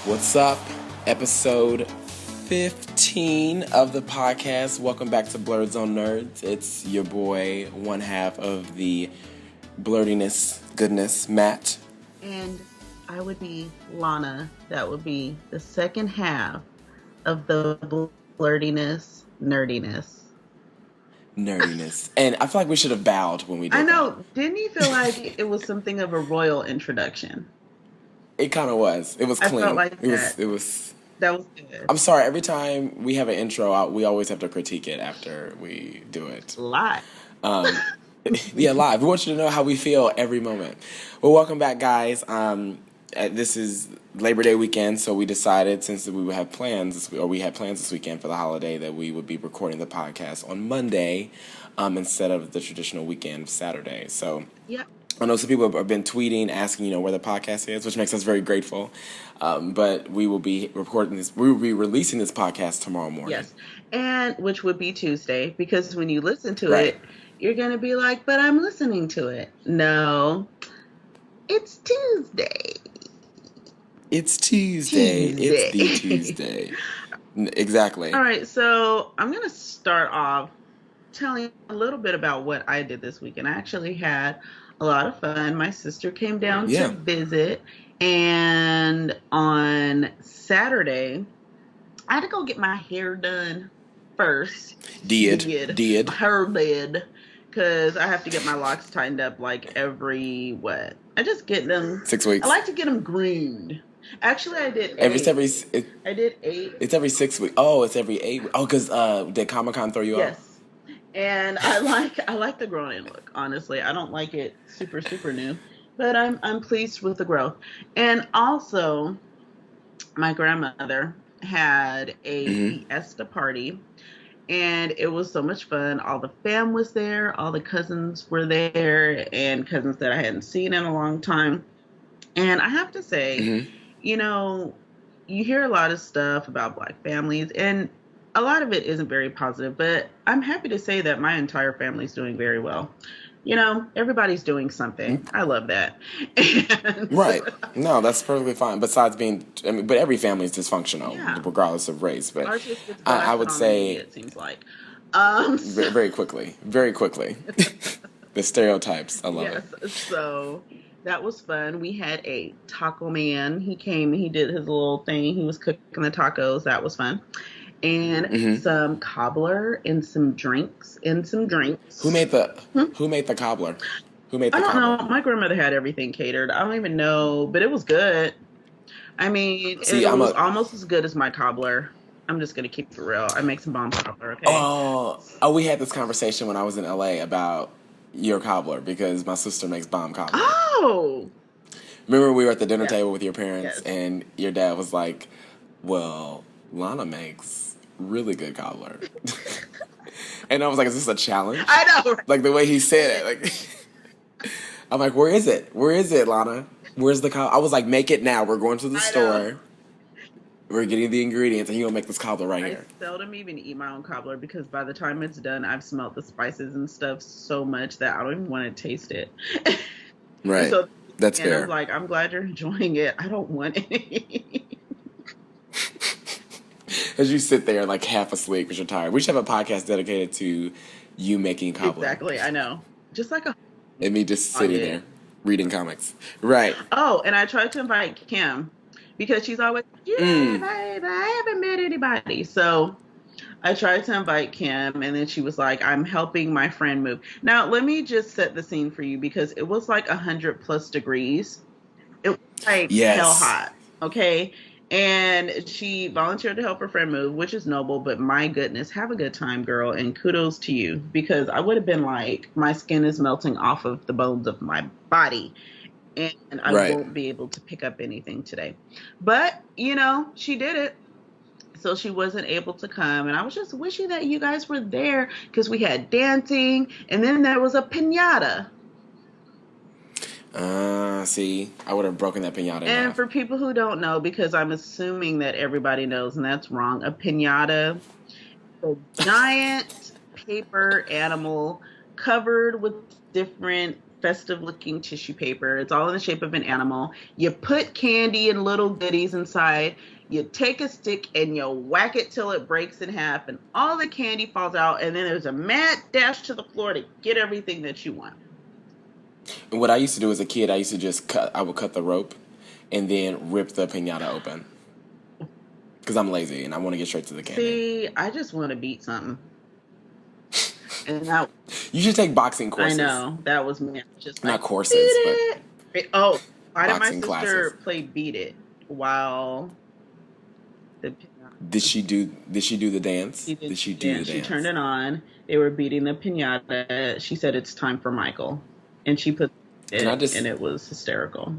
What's up? Episode 15 of the podcast. Welcome back to Blerds on Nerds. It's your boy, one half of the blerdiness goodness, Matt. And I would be Lana. That would be the second half of the blerdiness, nerdiness. And I feel like we should have bowed when we did that. I know. Didn't you feel like it was something of a royal introduction? It kind of was. It was clean. I felt like that. It was. That was good. I'm sorry. Every time we have an intro out, we always have to critique it after we do it. Live. Yeah, live. We want you to know how we feel every moment. Well, welcome back, guys. This is Labor Day weekend, so we decided, since we had plans this weekend for the holiday, that we would be recording the podcast on Monday instead of the traditional weekend Saturday. So, yeah. I know some people have been tweeting, asking, where the podcast is, which makes us very grateful. But we will be recording this. We will be releasing this podcast tomorrow morning. Yes, and which would be Tuesday, because when you listen to it, you're going to be like, but I'm listening to it. No, it's Tuesday. It's Tuesday. It's the Tuesday. Exactly. All right, so I'm going to start off telling a little bit about what I did this weekend. I actually had a lot of fun. My sister came down to visit, and on Saturday, I had to go get my hair done first. Did. Her did. Because I have to get my locks tightened up like every, I just get them. 6 weeks. I like to get them groomed. Actually, I did 8. I did 8. It's every 6 weeks. Oh, it's every 8 weeks. Oh, because did Comic-Con throw you off? Yes. And I like the grown-in look, honestly. I don't like it super, super new. But I'm pleased with the growth. And also, my grandmother had a fiesta party. And it was so much fun. All the fam was there. All the cousins were there. And cousins that I hadn't seen in a long time. And I have to say, you hear a lot of stuff about Black families. And a lot of it isn't very positive. But I'm happy to say that my entire family's doing very well. Everybody's doing something. I love that. Right. No, that's perfectly fine. Besides but every family is dysfunctional, regardless of race. But I would say it seems like very quickly. The stereotypes. I love it. So that was fun. We had a taco man. He came. He did his little thing. He was cooking the tacos. That was fun. And some cobbler and some drinks. Who made the cobbler? I don't know. My grandmother had everything catered. I don't even know, but it was good. I mean, it was almost as good as my cobbler. I'm just gonna keep it real. I make some bomb cobbler. Okay. Oh, we had this conversation when I was in LA about your cobbler because my sister makes bomb cobbler. Oh. Remember we were at the dinner table with your parents and your dad was like, "Well, Lana makes really good cobbler." And I was like, is this a challenge? I know. Like the way he said it. Like I'm like, where is it, Lana? Where's the cobbler? I was like, make it now. We're going to the store. We're getting the ingredients and you're going to make this cobbler here. I seldom even eat my own cobbler because by the time it's done, I've smelled the spices and stuff so much that I don't even want to taste it. Right. So, that's fair. I'm like, I'm glad you're enjoying it. I don't want any. As you sit there like half asleep because you're tired. We should have a podcast dedicated to you making cobbler. Exactly, I know. Just like and me just sitting there reading comics. Right. Oh, and I tried to invite Kim because she's always, babe, I haven't met anybody. So I tried to invite Kim and then she was like, I'm helping my friend move. Now, let me just set the scene for you because it was like 100+ degrees. It was like hell hot. Okay. And she volunteered to help her friend move, which is noble, but my goodness, have a good time, girl, and kudos to you, because I would have been like, my skin is melting off of the bones of my body, and I won't be able to pick up anything today. But, she did it, so she wasn't able to come, and I was just wishing that you guys were there, because we had dancing, and then there was a piñata. See, I would have broken that piñata in half. For people who don't know, because I'm assuming that everybody knows, and that's wrong, a piñata, a giant paper animal covered with different festive looking tissue paper. It's all in the shape of an animal. You put candy and little goodies inside. You take a stick and you whack it till it breaks in half, and all the candy falls out. And then there's a mad dash to the floor to get everything that you want. And what I used to do as a kid, I used to just I would cut the rope and then rip the piñata open. Because I'm lazy and I want to get straight to the candy. See, I just want to beat something. And that, you should take boxing courses. I know. That was me. Just not like, courses, but... Oh, why did my sister classes. play Beat It while the... Did she do the dance? Did she do the dance? She turned it on. They were beating the piñata. She said, "It's time for Michael." And she put it, and it was hysterical.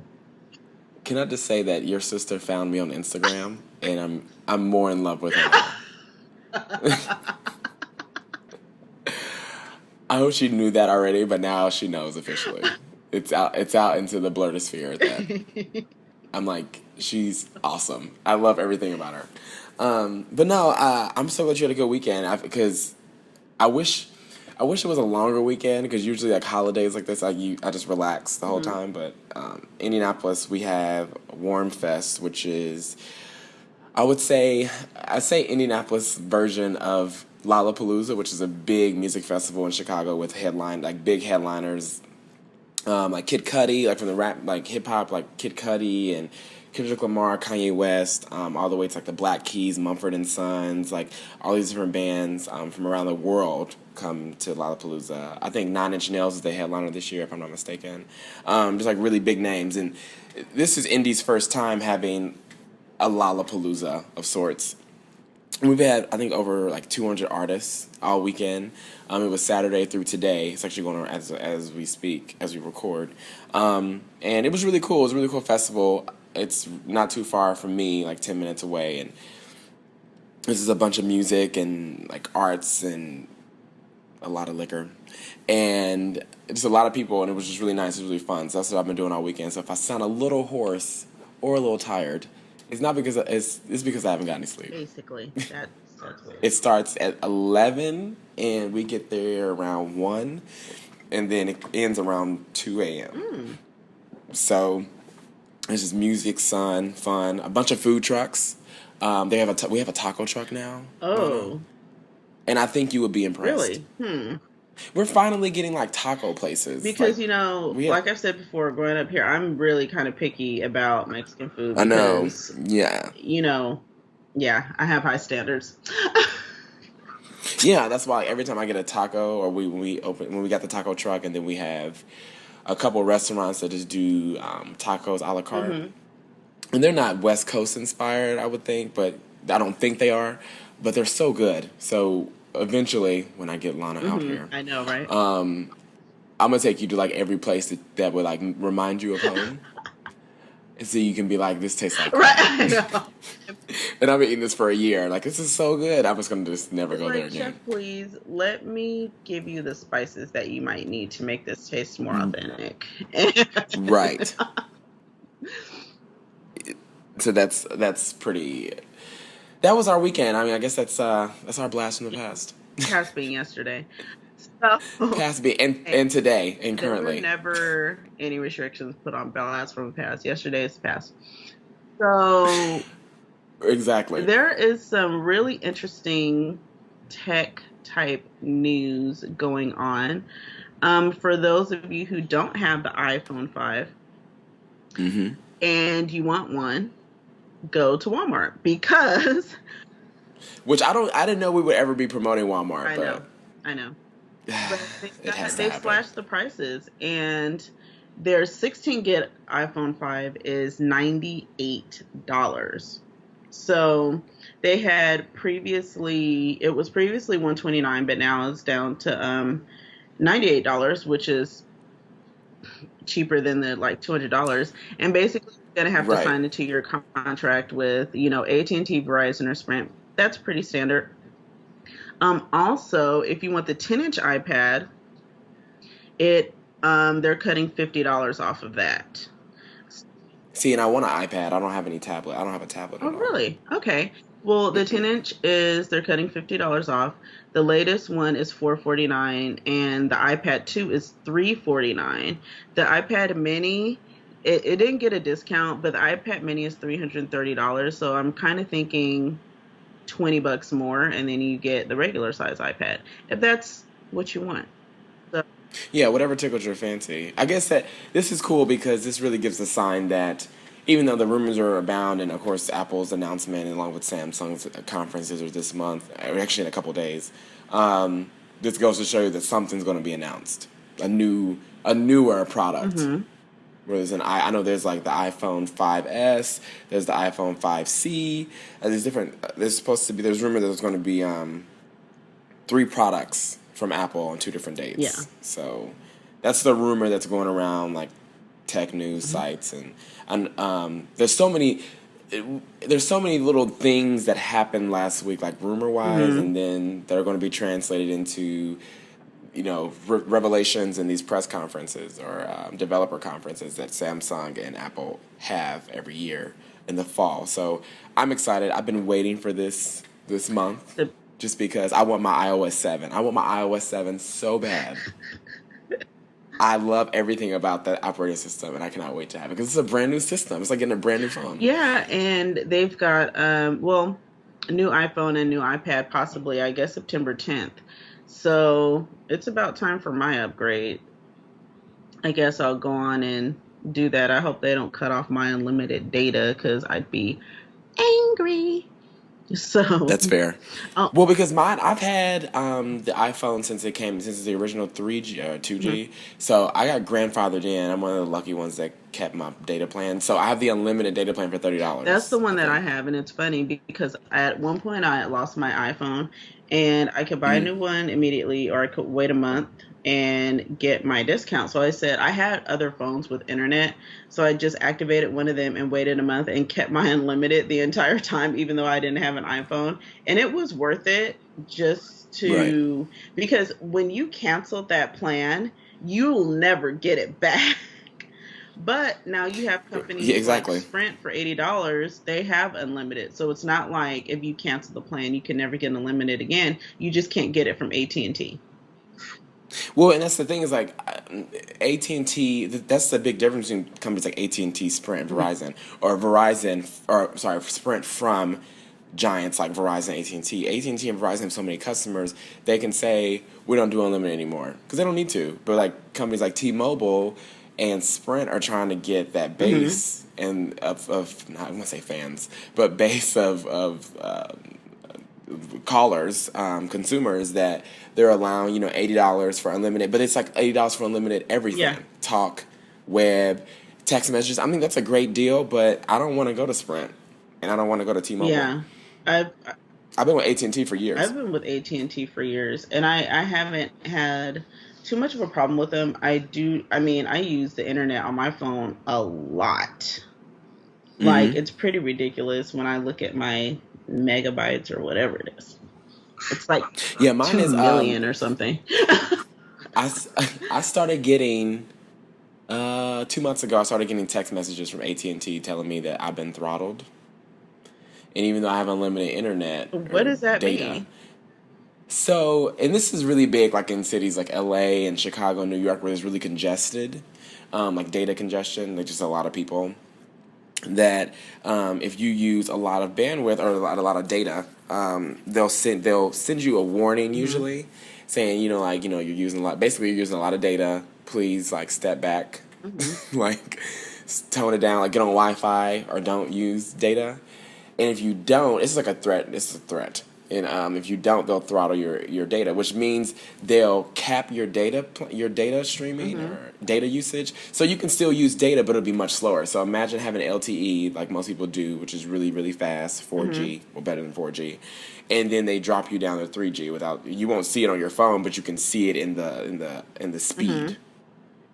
Can I just say that your sister found me on Instagram, and I'm more in love with her now. I hope she knew that already, but now she knows officially. It's out into the blurtosphere that I'm like, she's awesome. I love everything about her. But no, I'm so glad you had a good weekend because I wish it was a longer weekend because usually like holidays like this, I just relax the whole time. But Indianapolis, we have Warm Fest, which is, I'd say Indianapolis version of Lollapalooza, which is a big music festival in Chicago with big headliners, like Kid Cudi, like from the rap, like hip hop, like Kid Cudi and Kendrick Lamar, Kanye West, all the way to like the Black Keys, Mumford & Sons, like all these different bands from around the world come to Lollapalooza. I think 9 Inch Nails is the headliner this year, if I'm not mistaken. Just like really big names. And this is Indy's first time having a Lollapalooza of sorts. We've had, I think, over like 200 artists all weekend. It was Saturday through today. It's actually going on as we speak, as we record. And it was really cool. It was a really cool festival. It's not too far from me, like 10 minutes away. And this is a bunch of music and like arts and a lot of liquor. And just a lot of people, and it was just really nice. It was really fun. So that's what I've been doing all weekend. So if I sound a little hoarse or a little tired, it's not because it's because I haven't got any sleep. Basically, that's weird. It starts at 11, and we get there around 1, and then it ends around 2 a.m. So it's just music, sun, fun, a bunch of food trucks. We have a taco truck now. Oh. And I think you would be impressed. Really? We're finally getting like taco places. Because, like I've said before, growing up here, I'm really kind of picky about Mexican food. Because, I know. Yeah. Yeah, I have high standards. Yeah, that's why every time I get a taco, or when we got the taco truck, and then we have a couple restaurants that just do tacos a la carte. Mm-hmm. And they're not West Coast inspired, I would think, but I don't think they are. But they're so good. So eventually, when I get Lana out here, I know, right? I'm gonna take you to like every place that would like remind you of home, and so you can be like, this tastes like home. Right. I know. And I've been eating this for a year. Like, this is so good. I'm just gonna just never go there again. Chef, please let me give you the spices that you might need to make this taste more authentic. Right. So that's pretty. That was our weekend. I mean, I guess that's our blast from the past. Past being yesterday. So, past being and today and currently. There were never any restrictions put on blast from the past. Yesterday is past. So exactly. There is some really interesting tech type news going on. For those of you who don't have the iPhone 5 and you want one, go to Walmart because which I didn't know we would ever be promoting Walmart. I know. But they slashed the prices, and their 16 gig iPhone 5 is $98. So they had it was previously $129, but now it's down to $98, which is cheaper than the like $200. And basically you're going to have to sign a 2-year contract with, AT&T, Verizon, or Sprint. That's pretty standard. Also, if you want the 10-inch iPad, they're cutting $50 off of that. See, and I want an iPad. I don't have any tablet. I don't have a tablet at all. Oh, really? Okay. Well, the 10-inch is they're cutting $50 off. The latest one is $449, and the iPad 2 is $349. The iPad Mini, it didn't get a discount, but the iPad Mini is $330. So I'm kind of thinking $20 more, and then you get the regular size iPad if that's what you want. So, Yeah, whatever tickles your fancy. I guess that this is cool because this really gives a sign that even though the rumors are abound, and of course Apple's announcement along with Samsung's conferences are this month, or actually in a couple days, this goes to show you that something's going to be announced, a newer product. hmm Where there's I know there's like the iPhone 5S, there's the iPhone 5C. There's different. There's supposed to be. There's rumor that there's going to be three products from Apple on two different yeah. dates. So that's the rumor that's going around like tech news hmm sites and there's so many little things that happened last week like rumor wise hmm and then they're going to be translated into revelations in these press conferences or developer conferences that Samsung and Apple have every year in the fall. So I'm excited. I've been waiting for this month The, just because I want my iOS 7. I want my iOS 7 so bad. I love everything about that operating system, and I cannot wait to have it because it's a brand new system. It's like getting a brand new phone. yeah, and they've got well, a new iPhone and new iPad possibly, I guess September 10th. So it's about time for my upgrade. I guess I'll go on and do that. I hope they don't cut off my unlimited data because I'd be angry. So, That's fair. oh, Well, because mine, I've had the iPhone since the original 3G or mhm. 2G. So I got grandfathered in. I'm one of the lucky ones that kept my data plan. So I have the unlimited data plan for That's the $30. one I that I think. have, and it's funny because at one point I had lost my iPhone, and I could buy a Mm, new one immediately, or I could wait a month and get my discount. So I said I had other phones with internet, so I just activated one of them and waited a month and kept my unlimited the entire time, even though I didn't have an iPhone, and it was worth it just right. to because when you canceled that plan, you'll never get it back. But now you have Yeah, companies like exactly. Sprint for $80. They have unlimited. So it's not like if you cancel the plan, you can never get unlimited again. You just can't get it from AT&T. Well, and that's the thing is like AT&T. That's the big difference between companies like AT&T, Sprint, and Mhm. Verizon, or Verizon, or sorry, Sprint from giants like Verizon, AT&T. AT&T and Verizon have so many customers. They can say we don't do unlimited anymore because they don't need to. But like companies like T-Mobile and Sprint are trying to get that Mhm. base and of not, I want to say fans, but base of callers, consumers that they're allowing, $80 for unlimited, but it's like $80 for unlimited Yeah. everything, talk, web, text messages. I mean, that's a great deal, but I don't want to go to Sprint, and I don't want to go to T-Mobile. Yeah. I've I've been with AT&T for I've years. been with AT&T for years, and I haven't had too much of a problem with them. I mean, I use the internet on my phone a lot. Like Mm-hmm. it's pretty ridiculous when I look at my megabytes or whatever it is. It's like Yeah, mine 2 is. million or something. I, s- I started getting 2 months ago. I started getting text messages from AT&T telling me that I've been throttled, and even though I have unlimited internet What or does that data. mean? So, and this is really big, like in cities like LA and Chicago, New York, where it's really congested, like data congestion, like just a lot of people. That if you use a lot of bandwidth or a lot of data, they'll send you a warning hmm usually, saying like you're using a lot. Basically, you're using a lot of data. Please like step back, hmm like tone it down, like get on Wi-Fi or don't use data. And if you don't, it's like a threat. It's a threat. And if you don't, they'll throttle your data, which means they'll cap your data streaming hmm or data usage. So you can still use data, but it'll be much slower. So imagine having LTE like most people do, which is really really fast, hmm 4G, well better than 4G, and then they drop you down to 3G without you won't see it on your phone, but you can see it in the speed. hmm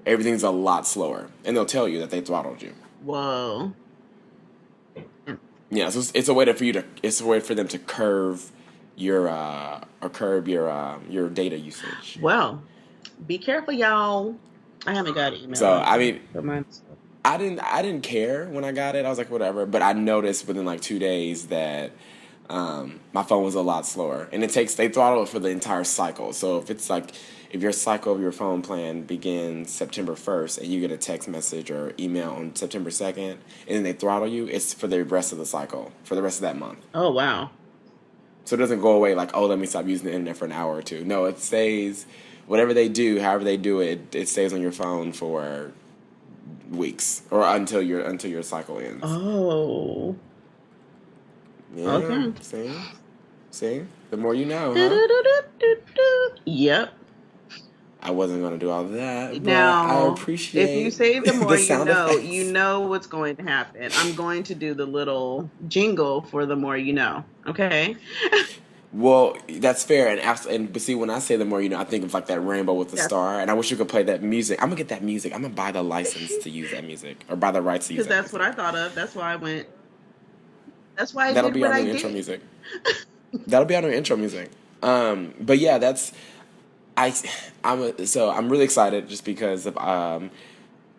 Everything's a lot slower, and they'll tell you that they throttled you. Whoa. Yeah, so it's a way to for you to it's a way for them to curb your data usage. Well, be careful, y'all. I haven't got an email So or I anything, mean, but mine's. I didn't care when I got it. I was like whatever, but I noticed within like 2 days that my phone was a lot slower. And they throttle it for the entire cycle. So if your cycle of your phone plan begins September 1st and you get a text message or email on September 2nd and then they throttle you, it's for the rest of the cycle, for the rest of that month. Oh, wow. So it doesn't go away like, oh, let me stop using the internet for an hour or two. No, it stays, whatever they do, however they do it, it stays on your phone for weeks or until your cycle ends. Oh. Yeah. Okay. See? The more you know, huh? Yep. I wasn't going to do all of that, but I Now, if you appreciate say the more the sound you effects. know what's going to happen. I'm going to do the little jingle for the more you know. Okay? Well, that's fair, but see, when I say the more you know, I think of like that rainbow with the Yes. star, and I wish you could play that music. I'm gonna get that music. I'm gonna buy the license to use that music, or buy the rights to use Because that that's what music. I thought of. That's why I went. That's why I That'll did be what our I new intro did. music. That'll be our new intro music. But yeah, I. I'm really excited just because of I'm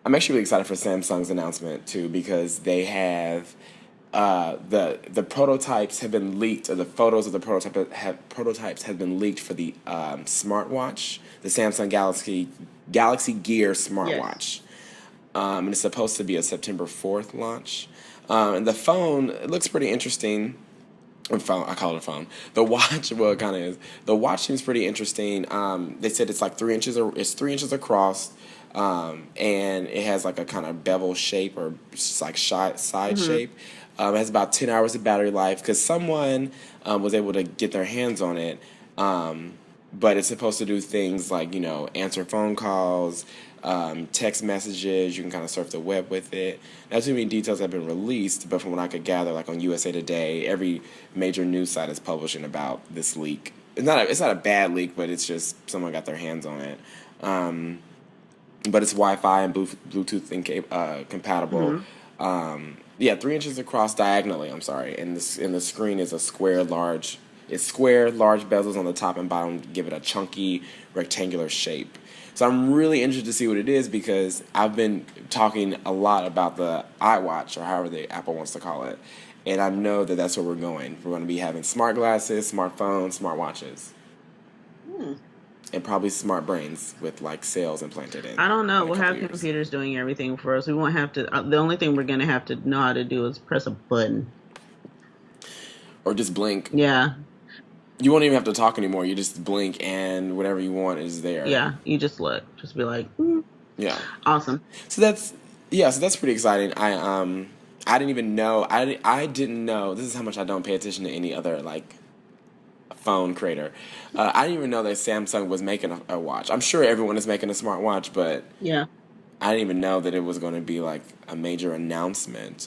actually really excited for Samsung's announcement too because they have the prototypes have been leaked, or the photos of the prototypes have been leaked for the smartwatch, the Samsung Galaxy Gear Yes. smartwatch, and it's supposed to be a September 4th launch. And the phone, it looks pretty interesting. Phone, I call it a phone. The watch, well, it kind of is. The watch seems pretty interesting. They said it's like 3 inches, it's 3 inches across, and it has like a kind of bevel shape or just like side Mm-hmm. shape. It has about 10 hours of battery life because someone was able to get their hands on it. But it's supposed to do things like answer phone calls, text messages. You can kind of surf the web with it. Not too many details have been released, but from what I could gather, like on USA Today, every major news site is publishing about this leak. It's not a bad leak, but it's just someone got their hands on it. But it's Wi-Fi and Bluetooth compatible. Mm-hmm. Yeah, 3 inches across diagonally. I'm sorry, and the screen is a square, large. It's square, large bezels on the top and bottom to give it a chunky rectangular shape. So I'm really interested to see what it is because I've been talking a lot about the iWatch or however the Apple wants to call it, and I know that that's where we're going. We're going to be having smart glasses, smartphones, smartwatches, Hmm. and probably smart brains with like cells implanted I don't know. in a We'll couple have years. computers doing everything for us. We won't have to. The only thing we're going to have to know how to do is press a button. Or just blink. Yeah. You won't even have to talk anymore. You just blink and whatever you want is there. Yeah. You just look. Just be like, Yeah. awesome. So that's pretty exciting. I didn't even know. I didn't know. This is how much I don't pay attention to any other like phone creator. I didn't even know that Samsung was making a watch. I'm sure everyone is making a smart watch, but Yeah. I didn't even know that it was going to be like a major announcement.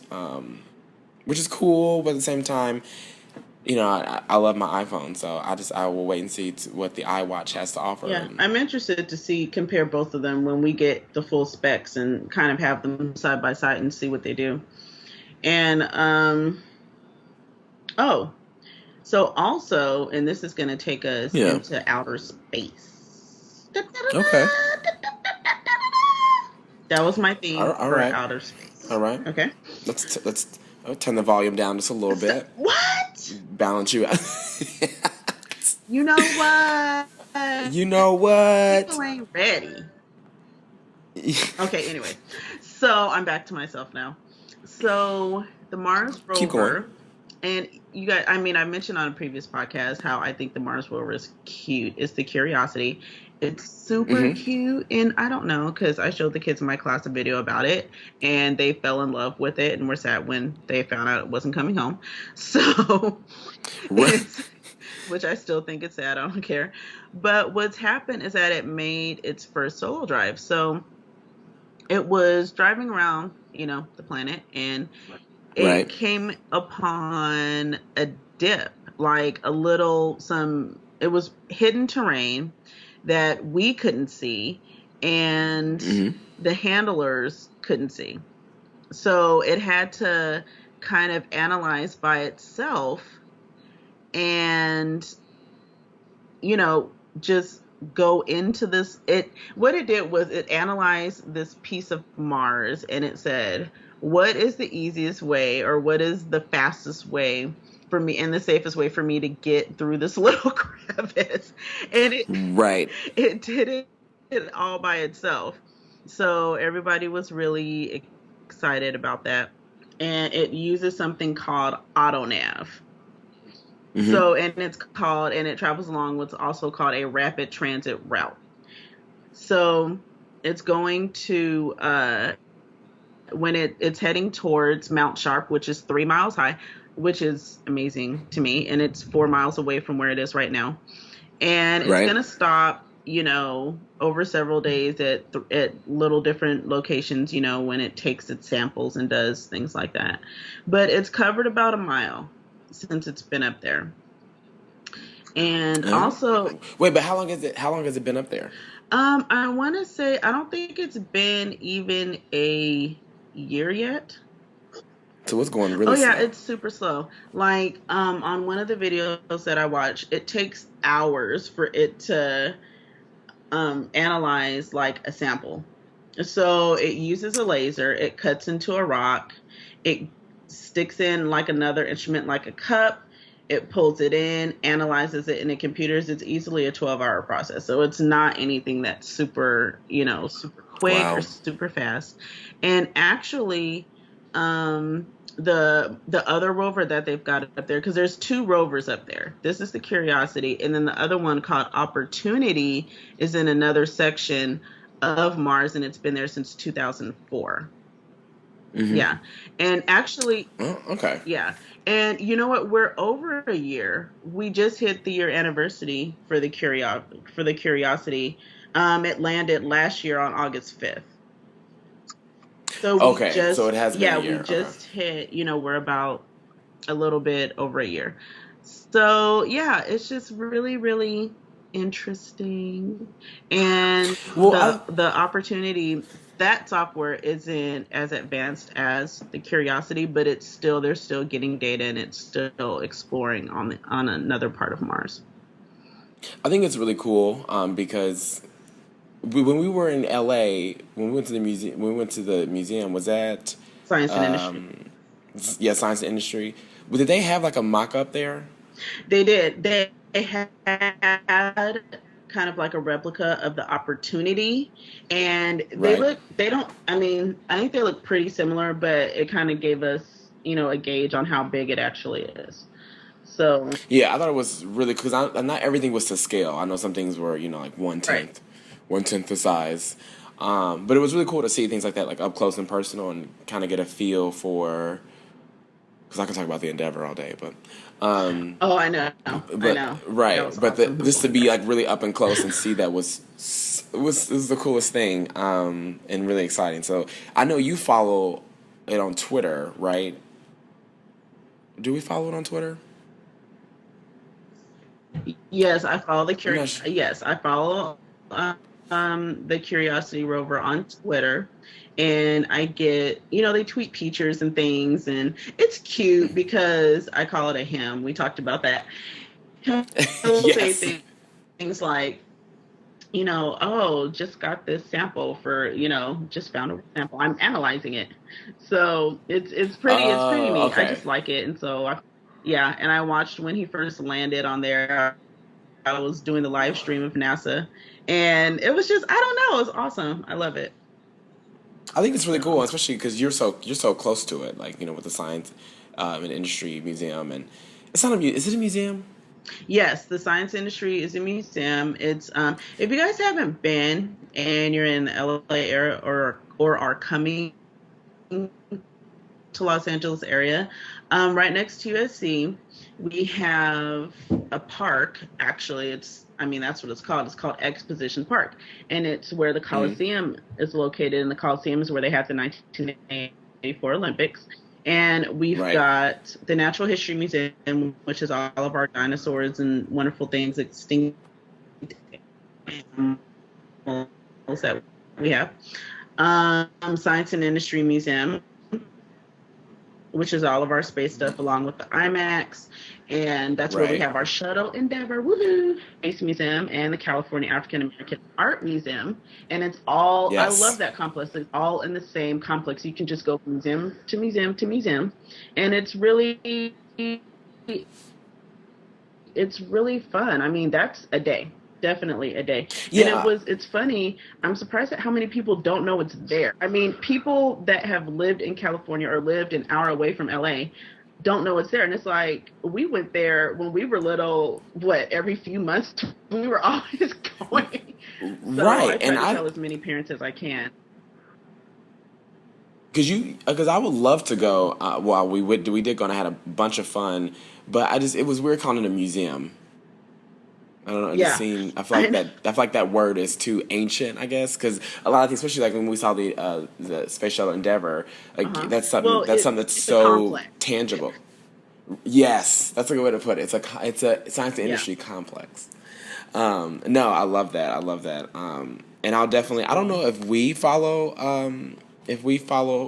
Which is cool, but at the same time, I love my iPhone, so I will wait and see what the iWatch has to offer. Yeah. And I'm interested to compare both of them when we get the full specs and kind of have them side by side and see what they do. And, oh, so also, and this is going to take us yeah, into outer space. okay, That was my theme all for right, outer all space. right. Okay. Let's turn the volume down just a little So, bit, what? balance you out. You know what? You know what? People ain't ready. Okay, anyway. So I'm back to myself now. So the Mars Keep going. rover, and you guys, I mean, I mentioned on a previous podcast how I think the Mars rover is cute. It's the Curiosity. It's super Mm-hmm. cute. And I don't know, because I showed the kids in my class a video about it and they fell in love with it and were sad when they found out it wasn't coming home. So it's, which I still think it's sad. I don't care. But what's happened is that it made its first solo drive. So it was driving around, the planet, and it Right. came upon a dip, like it was hidden terrain that we couldn't see and Mm-hmm. the handlers couldn't see. So it had to kind of analyze by itself and just go into this. What it did was it analyzed this piece of Mars and it said, what is the easiest way or what is the fastest way for me and the safest way for me to get through this little crevice. And Right. it did it all by itself. So everybody was really excited about that. And it uses something called AutoNav. Mm-hmm. So, and it travels along what's also called a rapid transit route. So it's going to, when it's heading towards Mount Sharp, which is 3 miles high, which is amazing to me. And it's 4 miles away from where it is right now. And it's Right. going to stop, over several days at little different locations, when it takes its samples and does things like that. But it's covered about a mile since it's been up there. And also, Wait, but how long has it been up there? I want to say I don't think it's been even a year yet. So it's going Oh really yeah, slow. it's super slow. Like on one of the videos that I watch, it takes hours for it to analyze like a sample. So it uses a laser, it cuts into a rock, it sticks in like another instrument like a cup, it pulls it in, analyzes it in the computers. It's easily a 12-hour process. So it's not anything that's super, super quick or Wow. super fast. And actually, the other rover that they've got up there, because there's two rovers up there. This is the Curiosity, and then the other one called Opportunity is in another section of Mars, and it's been there since 2004. Mm-hmm. Yeah. And actually, Oh, okay. yeah. And you know what? We're over a year. We just hit the year anniversary for the Curiosity. It landed last year on August 5th. So Okay, so it has been a we year. Okay. just hit, we're about a little bit over a year. So yeah, it's just really, really interesting. And Well, I the Opportunity, that software isn't as advanced as the Curiosity, but they're still getting data and it's still exploring on another part of Mars. I think it's really cool because when we were in LA, when we went to the museum, was that Science and industry. um, yeah, science and industry? Well, did they have like a mock up there? They did. They had kind of like a replica of the Opportunity, and Right. they don't, I mean, I think they look pretty similar, but it kind of gave us, a gauge on how big it actually is. So, Yeah, I thought it was really because not everything was to scale. I know some things were like right. one tenth the size, but it was really cool to see things like that like up close and personal and kind of get a feel for. Because I can talk about the Endeavor all day, Oh, I know. I but know. That right, was but awesome. just to be like really up and close and see that was the coolest thing, and really exciting. So I know you follow it on Twitter, right? Do we follow it on Twitter? Yes, I follow I'm not sure. the Curiosity rover on Twitter, and I get, they tweet pictures and things, and it's cute because I call it a him. We talked about that. He'll say Yes. things like, oh, just got this sample for, just found a sample. I'm analyzing it. So it's pretty neat. I Okay. just like it, and so yeah, and I watched when he first landed on there. I was doing the live stream of NASA, and it was just, I don't know, it was awesome. I love it. I think it's really cool, So especially because you're so close to it, like with the science and industry museum, and it's not a is it a museum? yes, the science industry is a museum. It's if you guys haven't been and you're in the LA area or are coming to Los Angeles area, right next to USC, we have a park. Actually, I mean, that's what it's called. It's called Exposition Park, and it's where the Mm-hmm. Coliseum is located. And the Coliseum is where they had the 1984 Olympics. And we've Right. got the Natural History Museum, which is all of our dinosaurs and wonderful things, extinct animals that we have. Science and Industry Museum, which is all of our space stuff along with the IMAX. And that's where we Right. have our shuttle Endeavor, woohoo, Space Museum, and the California African American Art Museum. And it's all, I love Yes. that complex. It's all in the same complex. You can just go from museum to museum to museum. And it's really it's really fun. I mean, that's a day. Definitely a day. And Yeah. it's funny. I'm surprised at how many people don't know it's there. I mean, people that have lived in California or lived an hour away from LA don't know it's there. And it's like, we went there when we were little, what, every few months we were always going. So I Right. try And to I, tell as many parents as I can. because I would love to go. Well, we did go and I had a bunch of fun, but it was weird calling it a museum. I don't know. It just Yeah. seemed. I know. I feel like that word is too ancient. I guess because a lot of things, especially like when we saw the space shuttle Endeavor, like Uh-huh. Well, that's something that's it's a so complex. tangible. Yes, that's a good way to put it. It's a science and Yeah. industry complex. No, I love that. I love that. And I'll definitely. I don't Cool. know if we follow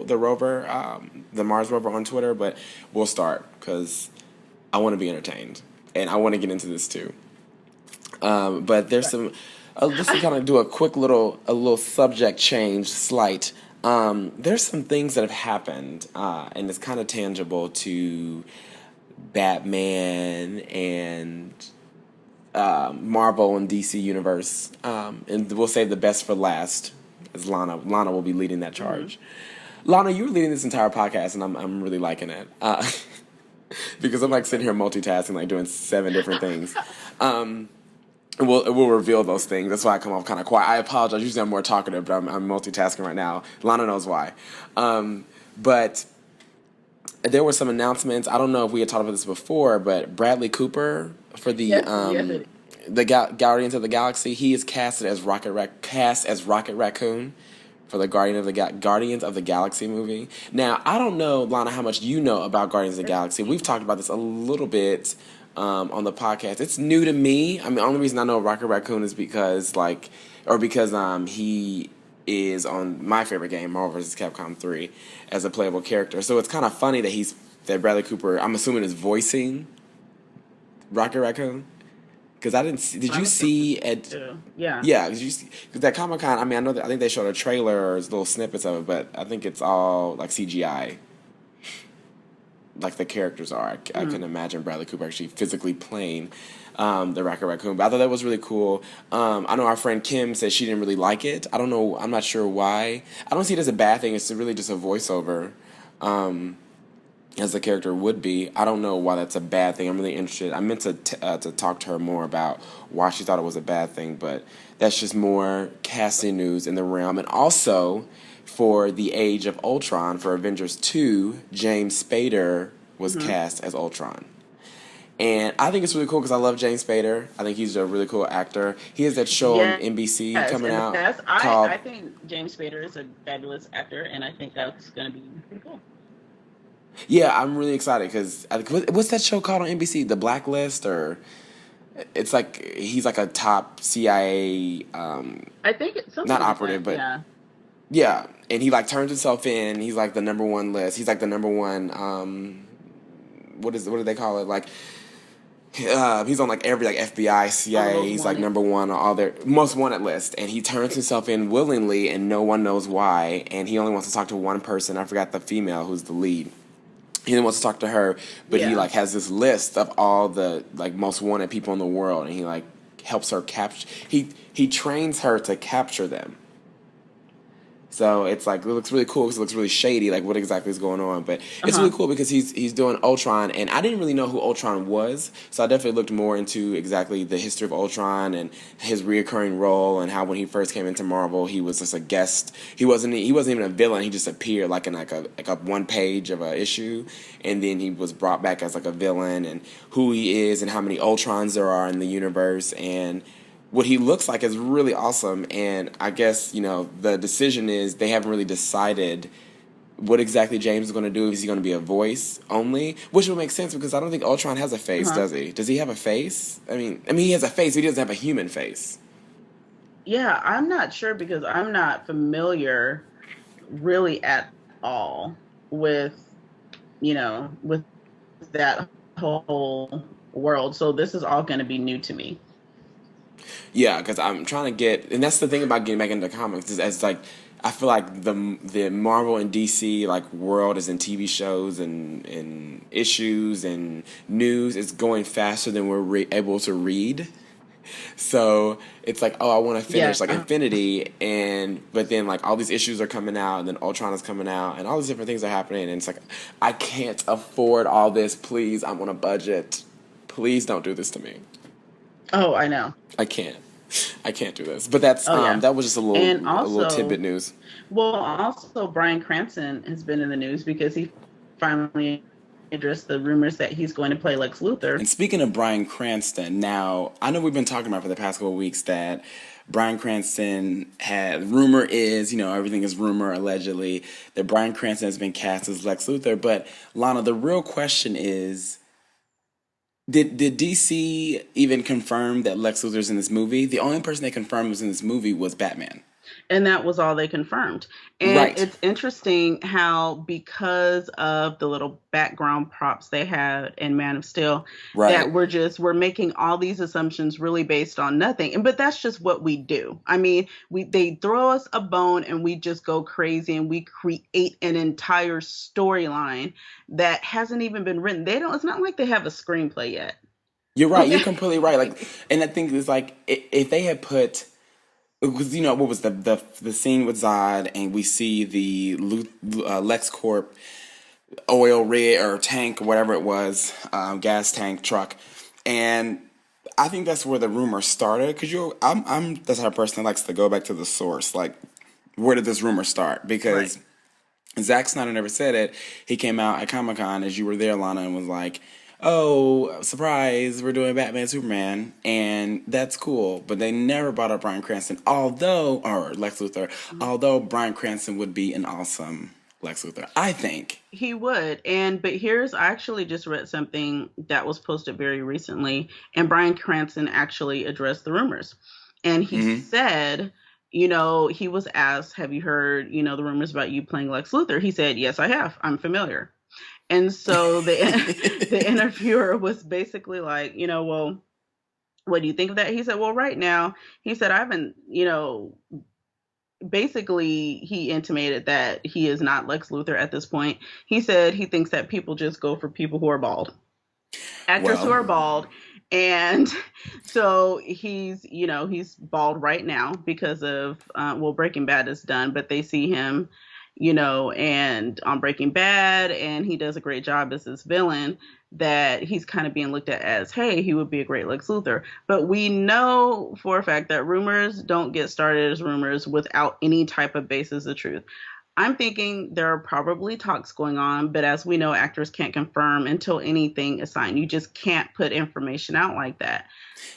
the rover, the Mars rover on Twitter, but we'll start because I want to be entertained and I want to get into this too. But there's Right. some. Just to kind of do a little subject change, slight. There's some things that have happened, and it's kind of tangible to Batman and Marvel and DC universe. And we'll save the best for last, as Lana will be leading that Mm-hmm. charge. Lana, you're leading this entire podcast, and I'm really liking it because I'm like sitting here multitasking, like doing 7 different things. We'll reveal those things. That's why I come off kind of quiet. I apologize. Usually I'm more talkative, but I'm multitasking right now. Lana knows why. But there were some announcements. I don't know if we had talked about this before, but Bradley Cooper for Yes, yes, it is. the Guardians of the Galaxy, he is cast as Rocket Raccoon for the Guardians of the Galaxy movie. Now, I don't know, Lana, how much you know about Guardians of the Galaxy. We've talked about this a little bit on the podcast. It's new to me. I mean, the only reason I know Rocket Raccoon is because he is on my favorite game, Marvel vs. Capcom 3, as a playable character. So it's kind of funny that Bradley Cooper, I'm assuming, is voicing Rocket Raccoon. Because I didn't see, did you I'm assuming see at too. Yeah. yeah, because that Comic Con. I mean, I think they showed a trailer or little snippets of it, but I think it's all like CGI. Like the characters are. I Mm. couldn't imagine Bradley Cooper actually physically playing the Rocket Raccoon. But I thought that was really cool. I know our friend Kim said she didn't really like it. I don't know. I'm not sure why. I don't see it as a bad thing. It's really just a voiceover. As the character would be. I don't know why that's a bad thing. I'm really interested. I meant to talk to her more about why she thought it was a bad thing, but that's just more casting news in the realm. And also, for the Age of Ultron for Avengers 2, James Spader was Mm-hmm. cast as Ultron. And I think it's really cool because I love James Spader. I think he's a really cool actor. He has that show on Yes, NBC coming and out that's I called think James Spader is a fabulous actor, and I think that's going to be pretty cool. yeah. I'm really excited because what's that show called on NBC? The Blacklist or it's like he's like a top CIA, I think it's not something like that. operative, but Yeah. yeah. And he like turns himself in. He's like the number one list. He's like the number one. What do they call it? Like he's on like every like FBI, On the CIA. most He's like wanted. number one on all their most wanted list. And he turns himself in willingly, and no one knows why. And he only wants to talk to one person. I forgot the female who's the lead. He wants to talk to her, but he Yeah. like has this list of all the like most wanted people in the world, and he like helps her capture. He trains her to capture them. So it's like it looks really cool because it looks really shady, like what exactly is going on. But Uh it's huh. really cool because he's doing Ultron, and I didn't really know who Ultron was, so I definitely looked more into exactly the history of Ultron and his reoccurring role, and how when he first came into Marvel, he was just a guest. He wasn't even a villain. He just appeared like in like a 1 page of a issue, and then he was brought back as like a villain, and who he is, and how many Ultrons there are in the universe, and what he looks like is really awesome. And I guess, the decision is they haven't really decided what exactly James is going to do. Is he going to be a voice only? Which would make sense because I don't think Ultron has a Uh face, huh. does he? Does he have a face? I mean, he has a face, but he doesn't have a human face. Yeah, I'm not sure because I'm not familiar really at all with with that whole world. So this is all going to be new to me. Yeah, because I'm trying to and that's the thing about getting back into comics is as like I feel like the Marvel and DC like world is in TV shows and issues and news is going faster than we're able to read. So it's like, oh, I want to finish like Yeah. Infinity, and but then like all these issues are coming out, and then Ultron is coming out, and all these different things are happening, and it's like, I can't afford all this. Please, I'm on a budget. Please don't do this to me. Oh, I know. I can't. I can't do this. But that's Oh, yeah. that was just And a little tidbit also, news. well, also Bryan Cranston has been in the news because he finally addressed the rumors that he's going to play Lex Luthor. And speaking of Bryan Cranston, now I know we've been talking about for the past couple of weeks that Bryan Cranston had rumor is, everything is rumor allegedly that Bryan Cranston has been cast as Lex Luthor. But Lana, the real question is, did DC even confirm that Lex Luthor's in this movie? The only person they confirmed was in this movie was Batman. And that was all they confirmed. And Right. it's interesting how, because of the little background props they had in Man of Steel, Right. that we're making all these assumptions really based on nothing. And but that's just what we do. I mean, they throw us a bone and we just go crazy and we create an entire storyline that hasn't even been written. They don't. It's not like they have a screenplay yet. You're right. You're Okay. completely right. Like, and I think it's like if they had put, because what was the scene with Zod, and we see the LexCorp oil rig or tank, whatever it was, gas tank truck, and I think that's where the rumor started. Because I'm that's how a person that likes to go back to the source. Like, where did this rumor start? Right. Because Zack Snyder never said it. He came out at Comic Con, as you were there, Lana, and was like, "Oh, surprise! We're doing Batman Superman, and that's cool." But they never brought up Bryan Cranston, or Lex Luthor. Although Bryan Cranston would be an awesome Lex Luthor, I think. He would. But I actually just read something that was posted very recently, and Bryan Cranston actually addressed the rumors. And he Hmm. said, he was asked, "Have you heard, the rumors about you playing Lex Luthor?" He said, "Yes, I have. I'm familiar." And so the interviewer was basically like, "Well, what do you think of that?" He said, "Well, right now," he said, "I haven't, basically he intimated that he is not Lex Luthor at this point. He said he thinks that people just go for people who are bald, actors who Well, are bald. And so he's bald right now because of Breaking Bad is done, but they see him, and on Breaking Bad, and he does a great job as this villain, that he's kind of being looked at as, hey, he would be a great Lex Luthor. But we know for a fact that rumors don't get started as rumors without any type of basis of truth. I'm thinking there are probably talks going on, but as we know, actors can't confirm until anything is signed. You just can't put information out like that.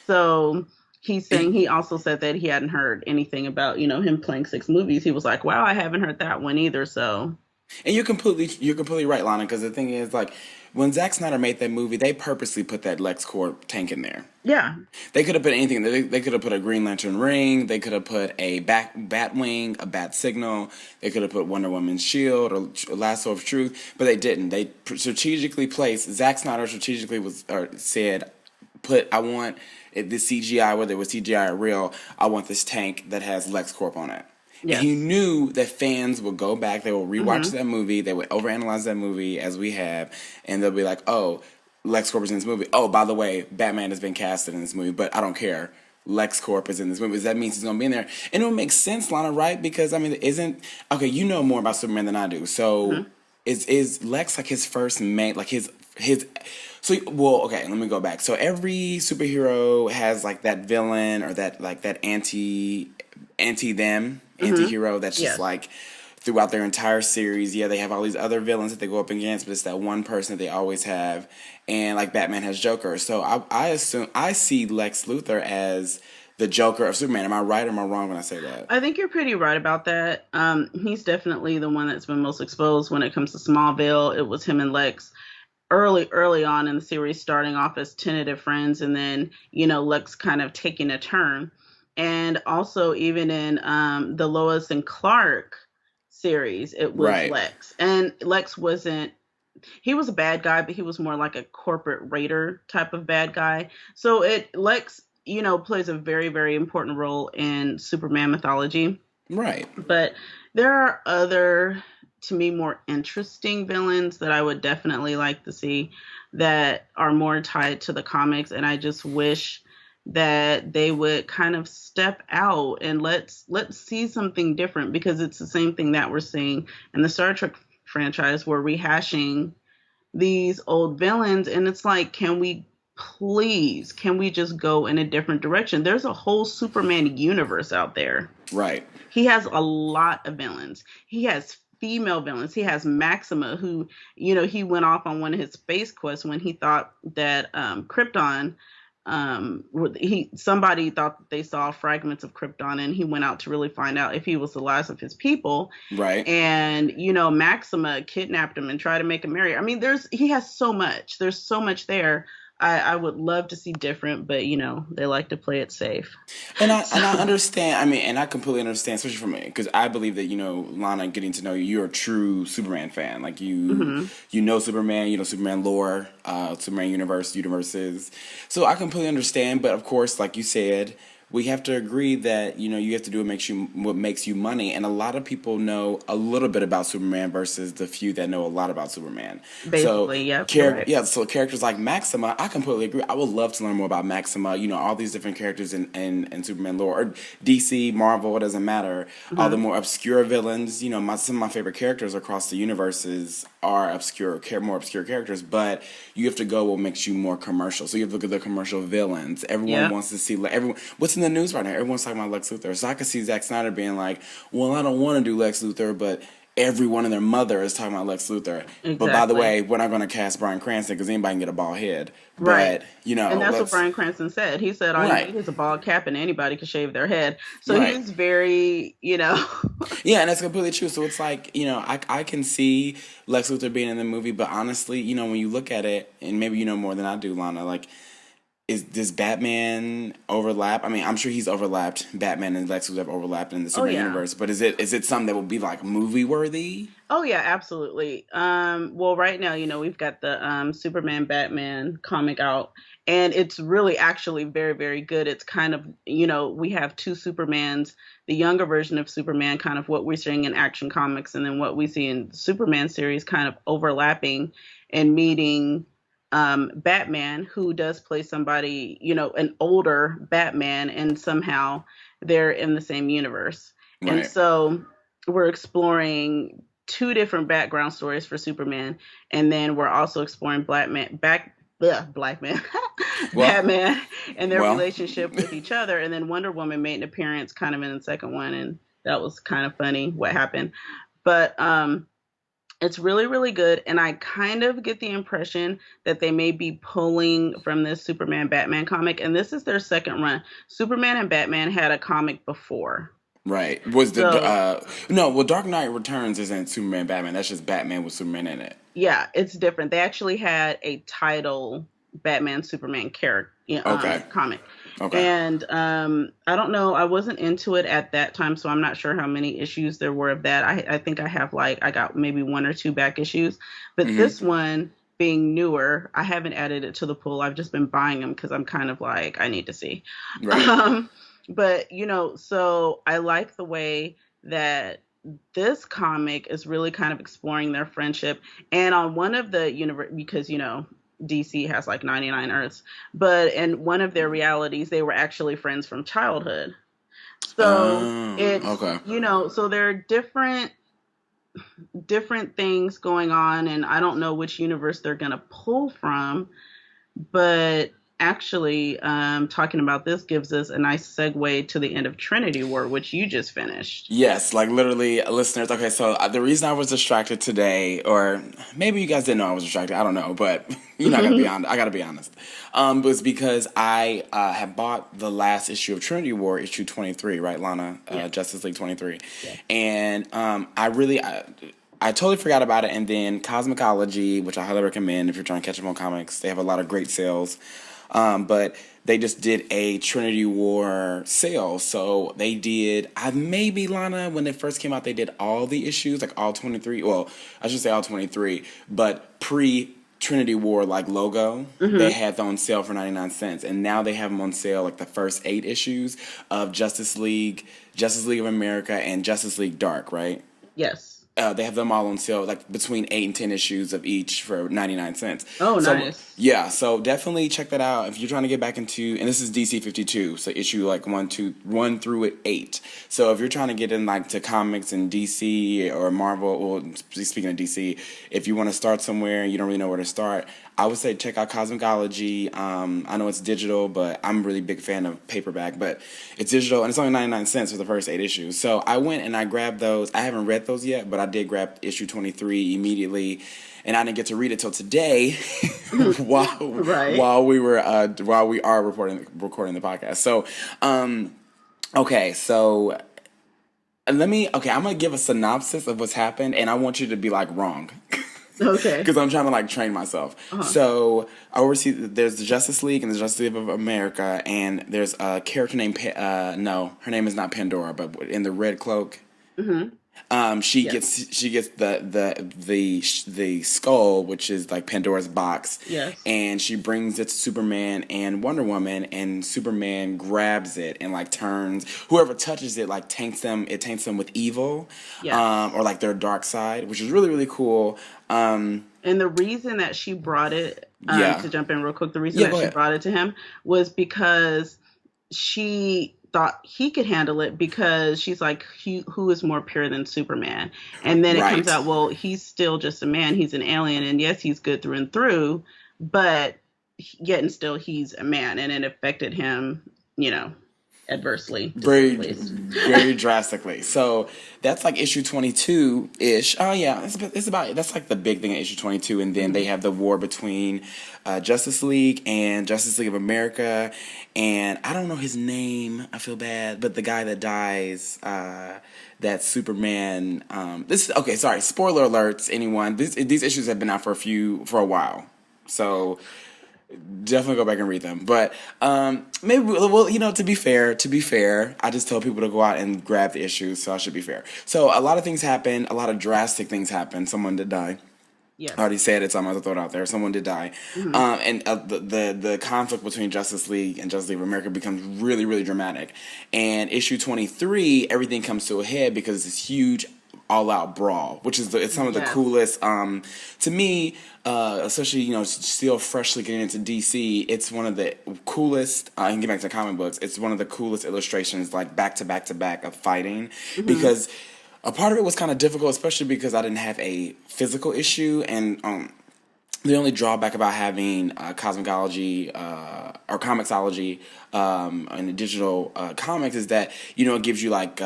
So he's saying, and he also said that he hadn't heard anything about, him playing 6 movies. He was like, wow, I haven't heard that one either. So And you're completely right, Lana. Because the thing is, like, when Zack Snyder made that movie, they purposely put that LexCorp tank in there. yeah, They could have put anything. They could have put a Green Lantern ring. They could have put a bat wing, a bat signal. They could have put Wonder Woman's shield or lasso of truth, but they didn't. They strategically placed. Zack Snyder strategically said, I want the CGI, whether it was CGI or real. I want this tank that has LexCorp on it. And he yes. knew that fans would go back, they will rewatch Hmm. that movie, they would overanalyze that movie as we have, and they'll be like, "Oh, LexCorp is in this movie. Oh, by the way, Batman has been casted in this movie, but I don't care. LexCorp is in this movie. That means he's gonna be in there." And it would make sense, Lana, right? Because I mean, isn't okay? You know more about Superman than I do. So Hmm. is Lex like his first main, like his? So well, okay. Let me go back. So every superhero has like that villain or that Hmm. anti-hero that's just Yes. like throughout their entire series. Yeah, they have all these other villains that they go up against, but it's that one person that they always have. And like Batman has Joker. So I assume I see Lex Luthor as the Joker of Superman. Am I right or am I wrong when I say that? I think you're pretty right about that. He's definitely the one that's been most exposed when it comes to Smallville. It was him and Lex early on in the series, starting off as tentative friends, and then Lex kind of taking a turn. And also, even in the Lois and Clark series, it was Right. Lex, and Lex wasn't. He was a bad guy, but he was more like a corporate raider type of bad guy. So Lex, plays a very, very important role in Superman mythology. Right. But there are other, to me, more interesting villains that I would definitely like to see that are more tied to the comics. And I just wish that they would kind of step out and let's see something different, because it's the same thing that we're seeing in the Star Trek franchise. We're rehashing these old villains, and it's like, can we just go in a different direction? There's a whole Superman universe out there. Right. He has a lot of villains. He has female villains. He has Maxima, who, he went off on one of his space quests when he thought that Krypton, he somebody thought that they saw fragments of Krypton, and he went out to really find out if he was the last of his people. Right. And Maxima kidnapped him and tried to make him marry. I mean, he has so much. There's so much there. I would love to see different, but they like to play it safe. And I So, understand. I mean, and I completely understand, especially for me, because I believe that Lana, getting to know you, you're a true Superman fan. Like mhm. you know Superman, you know Superman lore, Superman universes. So I completely understand. But of course, like you said, we have to agree that you have to do what makes you money, and a lot of people know a little bit about Superman versus the few that know a lot about Superman. So Basically, yep, you're right. so characters like Maxima, I completely agree. I would love to learn more about Maxima. All these different characters in Superman lore, or DC, Marvel, it doesn't matter. All the Mhm. more obscure villains. Some of my favorite characters across the universes are more obscure characters. But you have to go what makes you more commercial. So you have to look at the commercial villains. Everyone Yep. wants to see everyone. What's in the news right now? Everyone's talking about Lex Luthor. So I could see Zack Snyder being like, "Well, I don't want to do Lex Luthor, but." Everyone and their mother is talking about Lex Luthor. But by the Exactly. way, we're not going to cast Bryan Cranston because anybody can get a bald head. Right. But And that's what let's Bryan Cranston said. He said all you right, need is a bald cap and anybody can shave their head. So right. he's very, Yeah, and that's completely true. So it's like, I can see Lex Luthor being in the movie, but honestly, when you look at it, and maybe you know more than I do, Lana, like, does Batman overlap? I mean, I'm sure he's overlapped. Batman and Lex Luthor have overlapped in the oh Superman yeah. universe, but is it something that will be like movie worthy? Oh yeah, absolutely. Well, right now, we've got the Superman Batman comic out, and it's really actually very, very good. It's kind of, we have two Supermans, the younger version of Superman, kind of what we're seeing in Action Comics, and then what we see in the Superman series kind of overlapping and meeting Batman, who does play somebody, an older Batman, and somehow they're in the same universe. And Right. so we're exploring two different background stories for Superman, and then we're also exploring Black Man, Well, Batman, and their well, relationship with each other. And then Wonder Woman made an appearance kind of in the second one, and that was kind of funny what happened. But it's really, really good, and I kind of get the impression that they may be pulling from this Superman Batman comic, and this is their second run. Superman and Batman had a comic before. right. Was the So no? Well, Dark Knight Returns isn't Superman Batman. That's just Batman with Superman in it. yeah, it's different. They actually had a title Batman Superman character Okay. comic. Okay. And I don't know, I wasn't into it at that time, so I'm not sure how many issues there were of that. I think I have I got maybe one or two back issues. But Mm-hmm. this one being newer, I haven't added it to the pool. I've just been buying them because I'm kind of like, I need to see. Right. Um, but so I like the way that this comic is really kind of exploring their friendship. And on one of the universe, because DC has like 99 Earths, but in one of their realities, they were actually friends from childhood. So it's Okay. so there are different things going on, and I don't know which universe they're gonna pull from, but actually, talking about this gives us a nice segue to the end of Trinity War, which you just finished. Yes, like literally, listeners. Okay, so the reason I was distracted today, or maybe you guys didn't know I was distracted. I don't know, but I gotta be honest. I gotta be honest. Was because I had bought the last issue of Trinity War, issue 23, right, Lana, Yeah. Justice League 23, Yes. and I totally forgot about it. And then Cosmicology, which I highly recommend if you're trying to catch up on comics, they have a lot of great sales. But they just did a Trinity War sale. So they did, I maybe, Lana, when it first came out, they did all the issues, like all 23. Well, I should say all 23, but pre Trinity War like logo. They Mm-hmm. had them on sale for 99 cents, and now they have them on sale like the first 8 issues of Justice League of America, and Justice League Dark. Right? Yes. They have them all on sale, like between 8 and 10 issues of each for 99 cents. Oh, So nice. yeah, so definitely check that out if you're trying to get back into. And this is DC 52, so issue like 1 through 8. So if you're trying to get in like to comics and DC or Marvel, well, speaking of DC, if you want to start somewhere and you don't really know where to start, I would say check out Cosmicology. I know it's digital, but I'm a really big fan of paperback. But it's digital, and it's only 99 cents for the first 8 issues. So I went and I grabbed those. I haven't read those yet, but I did grab issue 23 immediately, and I didn't get to read it till today, while Right. while we are recording the podcast. So, okay, so I'm gonna give a synopsis of what's happened, and I want you to be like wrong. Okay. Because I'm trying to like train myself. Uh-huh. So I oversee. There's the Justice League and the Justice League of America, and there's a character named no, her name is not Pandora, but in the red cloak. Mm-hmm. She Yes. gets the skull, which is like Pandora's box, Yes. and she brings it to Superman and Wonder Woman, and Superman grabs it and like turns whoever touches it like taints them. It taints them with evil, Yes. or like their dark side, which is really really cool. And the reason that she brought it, Yeah, to jump in real quick, the reason yeah. that Go she ahead. brought it to him was because she thought he could handle it, because she's like, who is more pure than Superman? And then it comes Right. out, well, he's still just a man. He's an alien. And yes, he's good through and through, but yet and still he's a man. And it affected him, adversely, to say the Very, least. very drastically. So that's like issue 22 ish. Oh yeah, it's about that's like the big thing in issue 22, and then they Mhm. have the war between Justice League and Justice League of America, and I don't know his name. I feel bad, but the guy that dies, that Superman. This okay. Sorry, spoiler alerts. Anyone? These issues have been out for a while. So definitely go back and read them. But maybe well, to be fair, I just tell people to go out and grab the issues, so I should be fair. So a lot of things happened, a lot of drastic things happened. Someone did die. I Yes. already said it, so I'm going to throw it out there. Someone did die, Hmm. and the conflict between Justice League and Justice League of America becomes really really dramatic. And issue 23, everything comes to a head because it's this huge all out brawl, which is it's some of the Yes. coolest. To me, especially still freshly getting into DC, it's one of the coolest. I can get back to comic books. It's one of the coolest illustrations, like back to back to back of fighting, Hmm. because a part of it was kind of difficult, especially because I didn't have a physical issue, and the only drawback about having cosmology or comicsology and digital comics is that it gives you like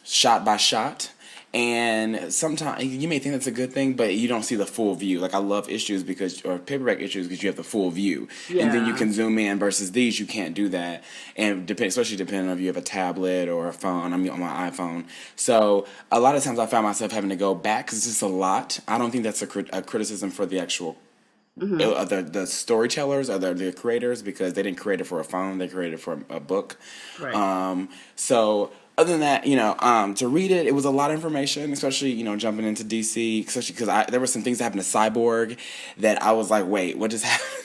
shot by shot. And sometimes you may think that's a good thing, but you don't see the full view. Like I love issues or paperback issues because you have the full view, and then you Yeah. can zoom in. Versus these, you can't do that, and especially depending on if you have a tablet or a phone. I'm on my iPhone, so a lot of times I found myself having to go back because it's just a lot. I don't think that's a criticism for the actual Hmm. the storytellers or the creators, because they didn't create it for a phone, they created it for a book. Right. So other than that, to read it, it was a lot of information, especially jumping into DC, especially because there were some things that happened to Cyborg that I was like, wait, what just happened?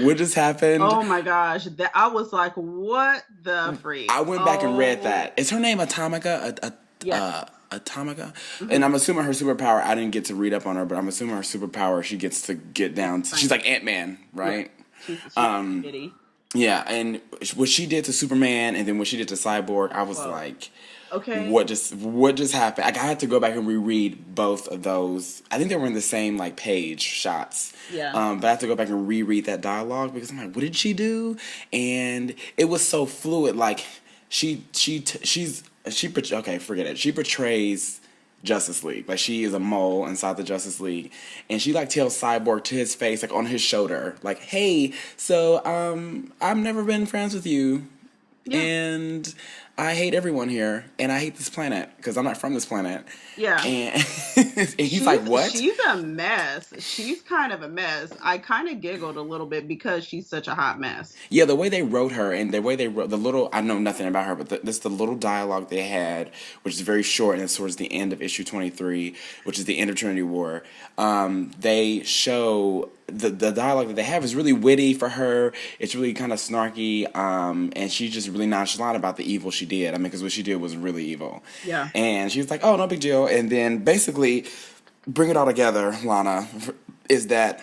What just happened? Oh my gosh, that I was like, what the I freak? went back and read Oh, that. Is her name Atomica? yes. Atomica, and Hmm. I'm assuming her superpower. I didn't get to read up on her, but I'm assuming her superpower. She gets to get It's down. She's like science. Ant-Man, Yeah. right? She's itty bitty. Yeah, and what she did to Superman, and then what she did to Cyborg, I was Whoa. like, Okay. what just happened? Like, I had to go back and reread both of those. I think they were in the same like page shots, Yeah. but I have to go back and reread that dialogue because I'm like, what did she do? And it was so fluid. Like okay, forget it. She portrays Justice League. Like she is a mole inside the Justice League, and she like tells Cyborg to his face, like on his shoulder, like, "Hey, so I've never been friends with you, Yeah. and I hate everyone here, and I hate this planet because I'm not from this planet. Yeah. And, and he's like, what? She's a mess. She's kind of a mess. I kind of giggled a little bit because she's such a hot mess. Yeah, the way they wrote her and the way they wrote the little, I know nothing about her, but this the little dialogue they had, which is very short, and it's towards the end of issue 23, which is the end of Trinity War. They show the dialogue that they have is really witty for her. It's really kind of snarky, and she's just really nonchalant about the evil she did. I mean, because what she did was really evil. Yeah. And she was like, "Oh, no big deal." And then basically, bring it all together, Lana, is that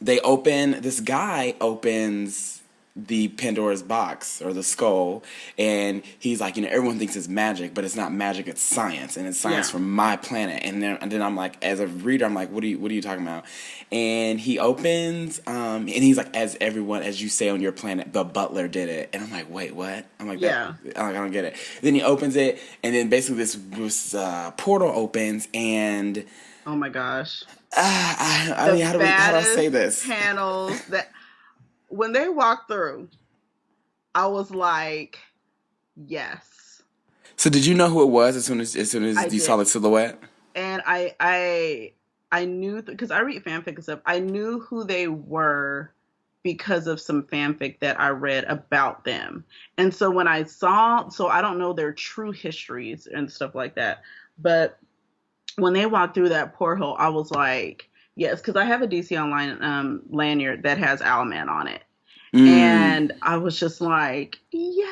this guy opens the Pandora's box or the skull, and he's like, everyone thinks it's magic, but it's not magic, it's science, and it's science Yeah. from my planet. And then I'm like, as a reader, I'm like, what are you talking about? And he opens, and he's like, as everyone, as you say on your planet, the butler did it. And I'm like, wait, what? I'm like, Yeah. I don't get it. Then he opens it, and then basically this portal opens, and Oh my gosh. I The mean, how do I say baddest this? panels that when they walked through, I was like, yes, So did you know who it was as soon I as you did. saw the silhouette? And I knew because I read fanfic and stuff. I knew who they were because of some fanfic that I read about them. And so when I saw, so I don't know their true histories and stuff like that, but when they walked through that porthole, I was like, yes, because I have a DC Online lanyard that has Owlman on it. Mm. And I was just like, yeah.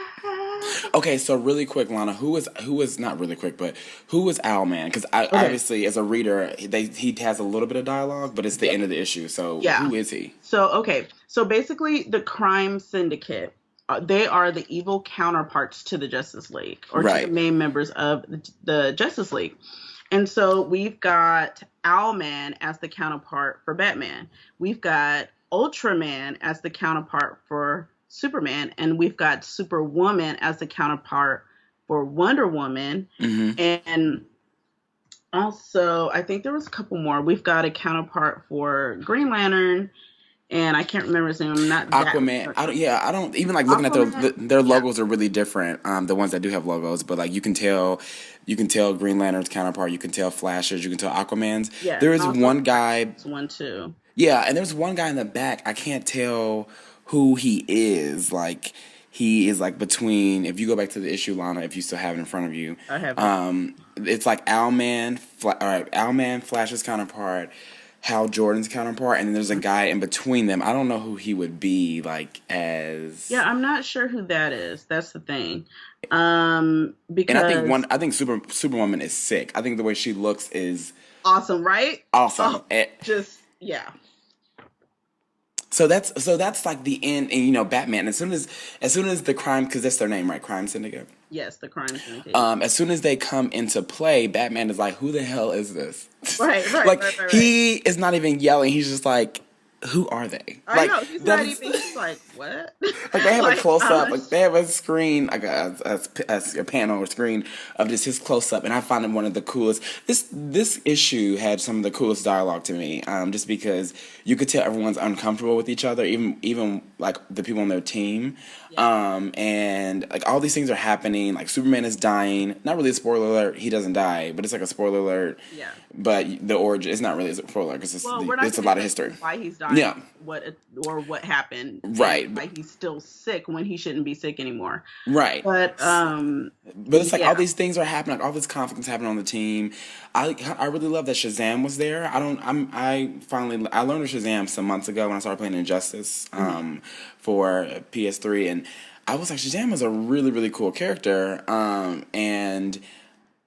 Okay, so really quick, Lana, who is not really quick, but who was Owlman? Because I Okay. obviously as a reader, he has a little bit of dialogue, but it's the Yeah. end of the issue. So Yeah. who is he? So, okay. So basically, the crime syndicate, they are the evil counterparts to the Justice League or to the Right. main members of the Justice League. And so we've got Owlman as the counterpart for Batman. We've got Ultraman as the counterpart for Superman. And we've got Superwoman as the counterpart for Wonder Woman. Mm-hmm. And also, I think there was a couple more. We've got a counterpart for Green Lantern, and I can't remember his name. I'm not that. Aquaman. I don't even like looking at Aquaman. their Yeah. logos are really different. The ones that do have logos, but like you can tell Green Lantern's counterpart. You can tell Flash's. You can tell Aquaman's. Yeah. There And is also one guy. one too. Yeah, and there's one guy in the back. I can't tell who he is. Like he is like between. If you go back to the issue, Lana, if you still have it in front of you, I have it. it's like Owlman, Flash's counterpart, Hal Jordan's counterpart, and then there's a guy in between them. I don't know who he would be like as. Yeah, I'm not sure who that is. That's the thing. And Because I think Superwoman is sick. I think the way she looks is awesome, right? awesome. Oh, just yeah. So that's like the end, and Batman. As soon as the crime, because that's their name, right? Crime Syndicate. Yes, the crime syndicate. As soon as they come into play, Batman is like, "Who the hell is this?" Right, Like right. he is not even yelling. He's just like, "Who are they?" I Like know he's not that's even. He's like, what? like they have a Like, close up, like honest. they have a screen, like a panel or screen of just his close up, and I find it one of the coolest. This issue had some of the coolest dialogue to me, just because you could tell everyone's uncomfortable with each other, even like the people on their team, Yeah. and like all these things are happening. Like Superman is dying, not really a spoiler alert. He doesn't die, but it's like a spoiler alert. Yeah. But the origin, it's not really a spoiler because Well, we're not it's a going lot to of tell history. you why he's dying, Yeah, what happened, right, and why he's still sick when he shouldn't be sick anymore. right. But But it's like all yeah, these things are happening, like all this conflict's happening on the team. I really love that Shazam was there. I learned of Shazam some months ago when I started playing Injustice for PS3, and I was like, Shazam was a really really cool character, and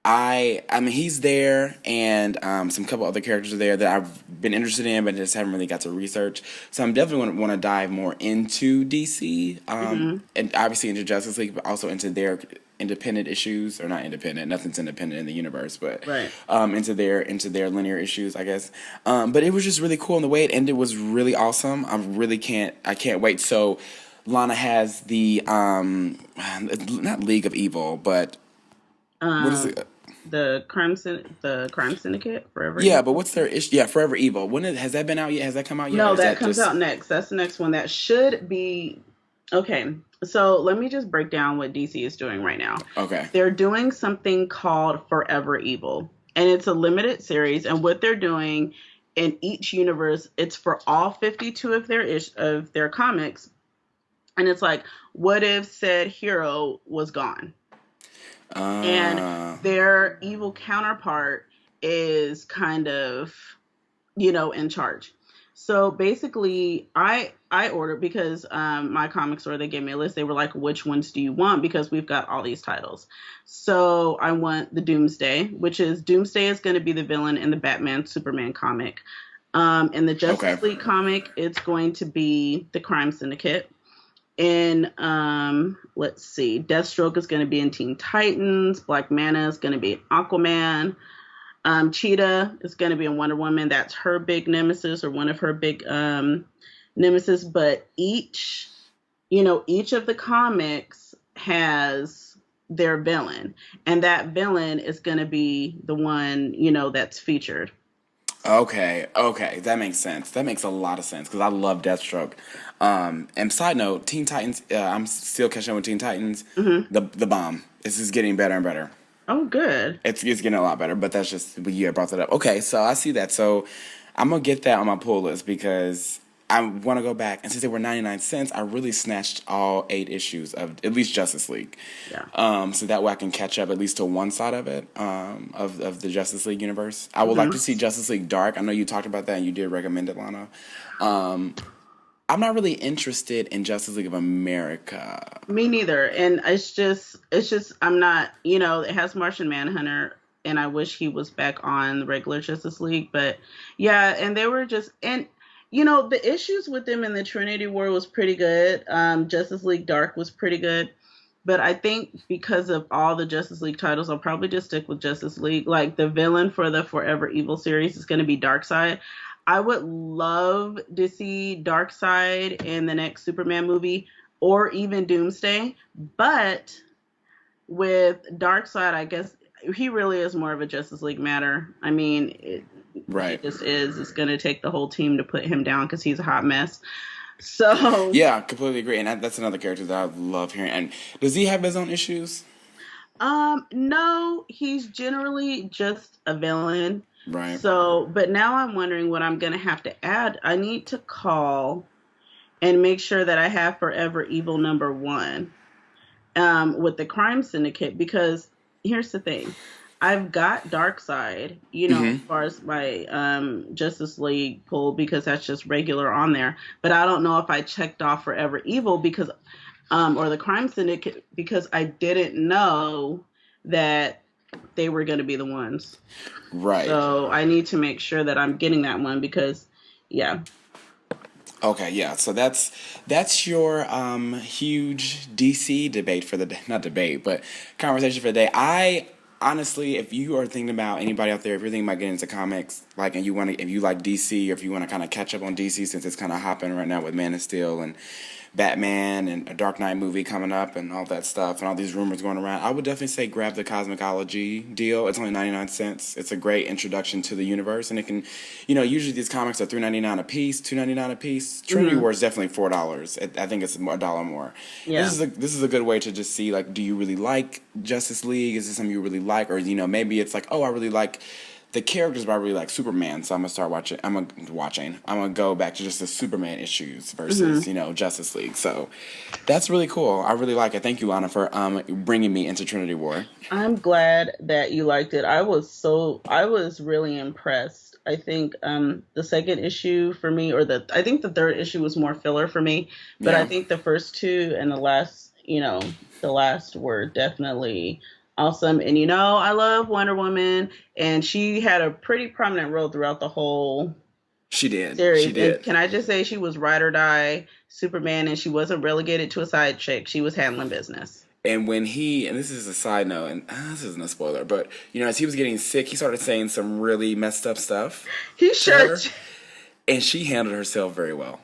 I mean he's there, and some couple other characters are there that I've been interested in, but just haven't really got to research. So I'm definitely want to dive more into DC, and obviously into Justice League, but also into their independent issues, or not independent. Nothing's independent in the universe, but right. into their linear issues, I guess. But it was just really cool, and the way it ended was really awesome. I can't wait. So Lana has the not League of Evil, but what is Um, it? the crime syndicate forever. Yeah, but what's their issue? Yeah, Forever Evil. Has that been out yet? Has that come out yet, or No, is that that comes just out next. That's the next one. That should be okay. So let me just break down what DC is doing right now. Okay. They're doing something called Forever Evil, and it's a limited series. And what they're doing in each universe, it's for all 52 of their comics, and it's like, what if said hero was gone, and Uh, their evil counterpart is kind of, in charge. So basically, I ordered because my comic store, they gave me a list. They were like, "Which ones do you want?" Because we've got all these titles. So I want the Doomsday, which is Doomsday is going to be the villain in the Batman Superman comic. In the okay. Justice League comic, it's going to be the Crime Syndicate. In let's see, Deathstroke is going to be in Teen Titans. Black Manta is going to be in Aquaman. Cheetah is going to be in Wonder Woman. That's her big nemesis, or one of her big nemesis. But each of the comics has their villain, and that villain is going to be the one that's featured. Okay, okay, that makes sense. That makes a lot of sense because I love Deathstroke. And side note, Teen Titans. I'm still catching up with Teen Titans. Mm-hmm. The bomb. This is getting better and better. Oh, good. It's getting a lot better, but that's just you brought that up. Okay, so I see that. So I'm gonna get that on my pull list because I want to go back and since they were 99 cents, I really snatched all 8 issues of at least Justice League. Yeah. So that way I can catch up at least to one side of it, of the Justice League universe. I would like Mm-hmm. to see Justice League Dark. I know you talked about that and you did recommend it, Lana. I'm not really interested in Justice League of America. Me neither. And it's just I'm not, it has Martian Manhunter, and I wish he was back on the regular Justice League, but yeah, and they were just, and the issues with them in the Trinity War was pretty good. Justice League Dark was pretty good. But I think because of all the Justice League titles, I'll probably just stick with Justice League. Like, the villain for the Forever Evil series is going to be Darkseid. I would love to see Darkseid in the next Superman movie, or even Doomsday. But with Darkseid, I guess he really is more of a Justice League matter. I mean, he Right. just is. It's going to take the whole team to put him down because he's a hot mess. So, Yeah, completely agree. And that's another character that I love hearing. And does he have his own issues? no, he's generally just a villain. Right. So, but now I'm wondering what I'm going to have to add. I need to call and make sure that I have Forever Evil #1 with the Crime Syndicate, because here's the thing. I've got Darkseid, as Mm-hmm. far as my Justice League pull, because that's just regular on there. But I don't know if I checked off Forever Evil because or the Crime Syndicate, because I didn't know that they were going to be the ones. Right. So I need to make sure that I'm getting that one because, yeah. Okay, yeah. So that's your huge DC debate for the day. Not debate, but conversation for the day. I honestly, if you are thinking about anybody out there, if you're thinking about getting into comics, like, and you want to, if you like DC, or if you want to kind of catch up on DC since it's kind of hopping right now with Man of Steel and Batman and a Dark Knight movie coming up and all that stuff and all these rumors going around, I would definitely say grab the Cosmicology deal. It's only 99 cents. It's a great introduction to the universe, and it can, usually these comics are $3.99 a piece, $2.99 a piece. Trinity Hmm. War is definitely $4. I think it's a dollar more. Yeah. This is a good way to just see, like, do you really like Justice League? Is this something you really like, or maybe it's like, oh, I really like the characters, but I really like Superman, so I'm gonna start watching. I'm gonna go back to just the Superman issues Hmm. versus Justice League. So that's really cool. I really like it. Thank you, Lana, for bringing me into Trinity War. I'm glad that you liked it. I was really impressed. I think the second issue for me, or I think the third issue was more filler for me, but I Yeah, think the first two and the last were definitely awesome. And I love Wonder Woman, and she had a pretty prominent role throughout the whole she did. She series. And did. can I just say, she was ride or die Superman, and she wasn't relegated to a side chick. She was handling business. And when and this is a side note, and this isn't a spoiler, but as he was getting sick, he started saying some really messed up stuff He to sure. her, and she handled herself very well.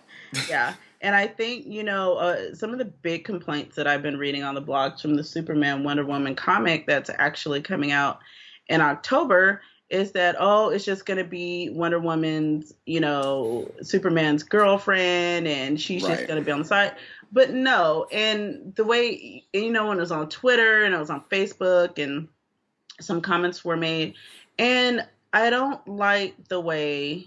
Yeah. And I think, some of the big complaints that I've been reading on the blogs from the Superman Wonder Woman comic that's actually coming out in October is that, oh, it's just going to be Wonder Woman's, Superman's girlfriend, and she's just Right. going to be on the side. But no, and the way, when it was on Twitter and it was on Facebook and some comments were made, and I don't like the way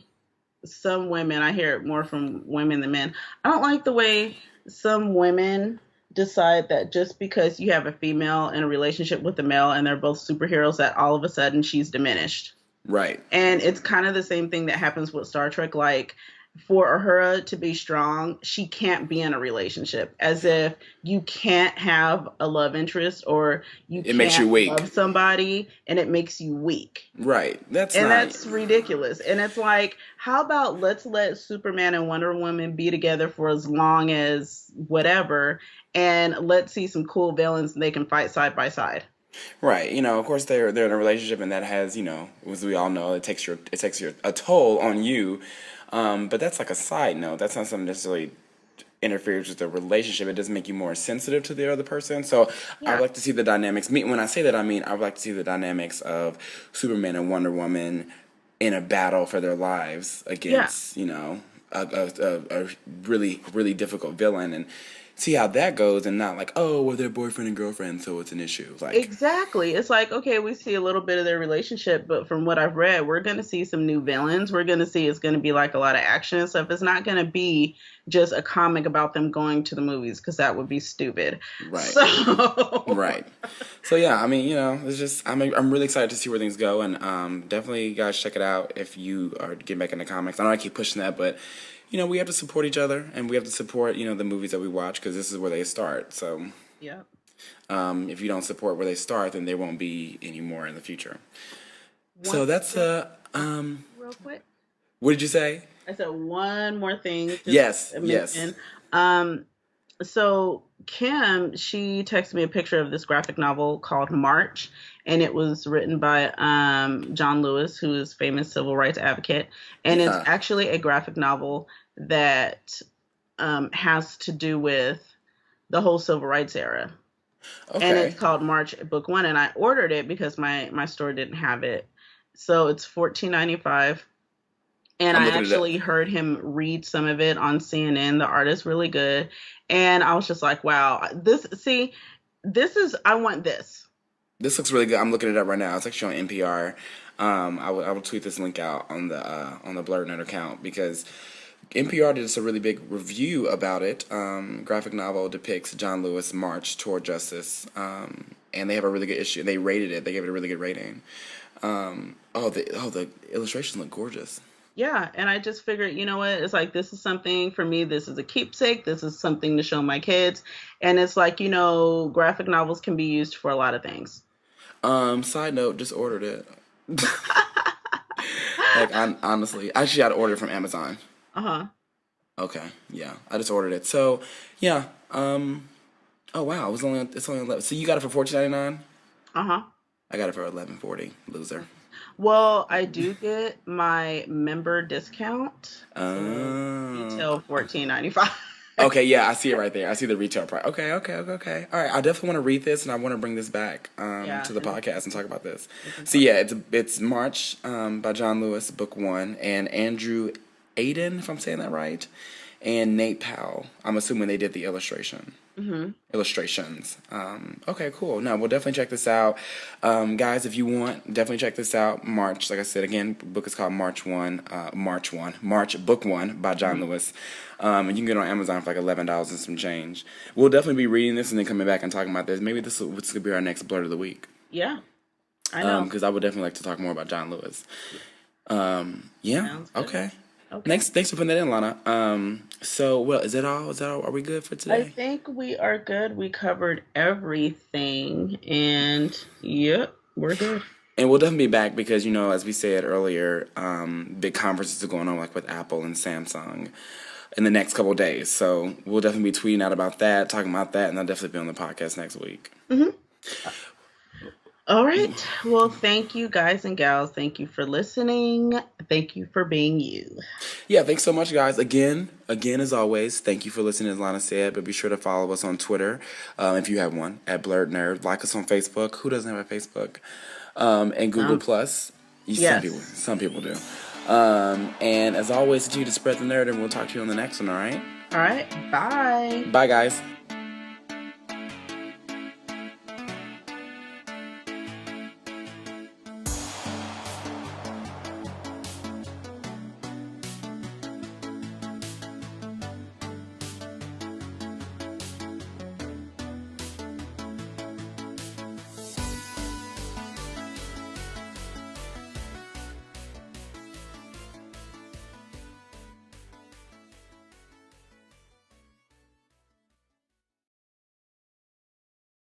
some women, I hear it more from women than men. I don't like the way some women decide that just because you have a female in a relationship with a male and they're both superheroes, that all of a sudden she's diminished. Right. And it's kind of the same thing that happens with Star Trek. Like, for Uhura to be strong, she can't be in a relationship. As if you can't have a love interest or you It makes you can't weak. love somebody and it makes you weak. Right. That's And not. that's ridiculous. And it's like, how about let's let Superman and Wonder Woman be together for as long as whatever, and let's see some cool villains and they can fight side by side. Right. Of course they're in a relationship, and that has, as we all know, it takes your a toll on you. But that's like a side note. That's not something necessarily interferes with the relationship. It does make you more sensitive to the other person. So I would Yeah. like to see the dynamics. When I say that, I mean I would like to see the dynamics of Superman and Wonder Woman in a battle for their lives Yeah. against, a really, really difficult villain, and see how that goes, and not like, oh, well, they're boyfriend and girlfriend, so it's an issue. Like, Exactly. It's like, okay, we see a little bit of their relationship, but from what I've read, we're going to see some new villains. We're going to see it's going to be like a lot of action and stuff. It's not going to be just a comic about them going to the movies because that would be stupid. right. So, Right. So yeah, I mean, it's just I'm really excited to see where things go, and definitely guys check it out if you are getting back into comics. I know I keep pushing that, but we have to support each other, and we have to support the movies that we watch, because this is where they start. So yeah. if you don't support where they start, then there won't be any more in the future. One So that's real, real quick. what did you say? I said one more thing, just Yes, to yes. mention. So Kim, she texted me a picture of this graphic novel called March, and it was written by John Lewis, who is famous civil rights advocate, and it's Yeah. actually a graphic novel that has to do with the whole civil rights era, and it's Okay. called March Book One, and I ordered it because my store didn't have it, so it's 14.95. And I'm I looking at it. actually heard him read some of it on CNN. The art is really good. And I was just like, wow, I want this. This looks really good. I'm looking it up right now. It's actually on NPR. I will tweet this link out on the Blurred Note account, because NPR did us a really big review about it. Graphic novel depicts John Lewis' march toward justice, and they have a really good issue. They rated it. They gave it a really good rating. The illustrations look gorgeous. Yeah. And I just figured, you know what? It's like, this is something for me. This is a keepsake. This is something to show my kids. And it's like, graphic novels can be used for a lot of things. Side note, just ordered it. Like, honestly, I actually had to order it from Amazon. Uh huh. Okay, yeah, I just ordered it. So, yeah. Oh wow, it's only 11. So you got it for 14.99. Uh huh. I got it for 11.40. Loser. Well, I do get my member discount. So Oh. retail 14.95. Okay, yeah, I see it right there. I see the retail price. Okay, okay, okay, okay. All right, I definitely want to read this, and I want to bring this back Yeah, to the and podcast and talk about this. we can So talk. yeah, it's March by John Lewis, book one, and Andrew Aiden, if I'm saying that right, and Nate Powell. I'm assuming they did the Hmm. illustrations. Okay, cool. No, we'll definitely check this out. Guys, if you want, definitely check this out. March, like I said, again, book is called March Book 1 by John Hmm. Lewis. And you can get it on Amazon for like $11 and some change. We'll definitely be reading this and then coming back and talking about this. Maybe this could be our next Blurt of the Week. Yeah, I know. Because I would definitely like to talk more about John Lewis. Yeah, Sounds good. okay. Okay. Thanks for putting that in, Lana. So, well, is that all? Is that all? Are we good for I today? think we are good. We covered everything. And yep, we're good. And we'll definitely be back because, as we said earlier, big conferences are going on, like with Apple and Samsung, in the next couple of days. So we'll definitely be tweeting out about that, talking about that, and I'll definitely be on the podcast next week. Hmm. All right. Well, thank you, guys and gals. Thank you for listening. Thank you for being you. Yeah, thanks so much, guys. Again, as always, thank you for listening, as Lana said. But be sure to follow us on Twitter, if you have one, at Blurred Nerd. Like us on Facebook. Who doesn't have a Facebook? And Google Um, Plus. Yes. Some people do. And as always, continue to spread the nerd, and we'll talk to you on the next one. All right. All right. Bye. Bye, guys.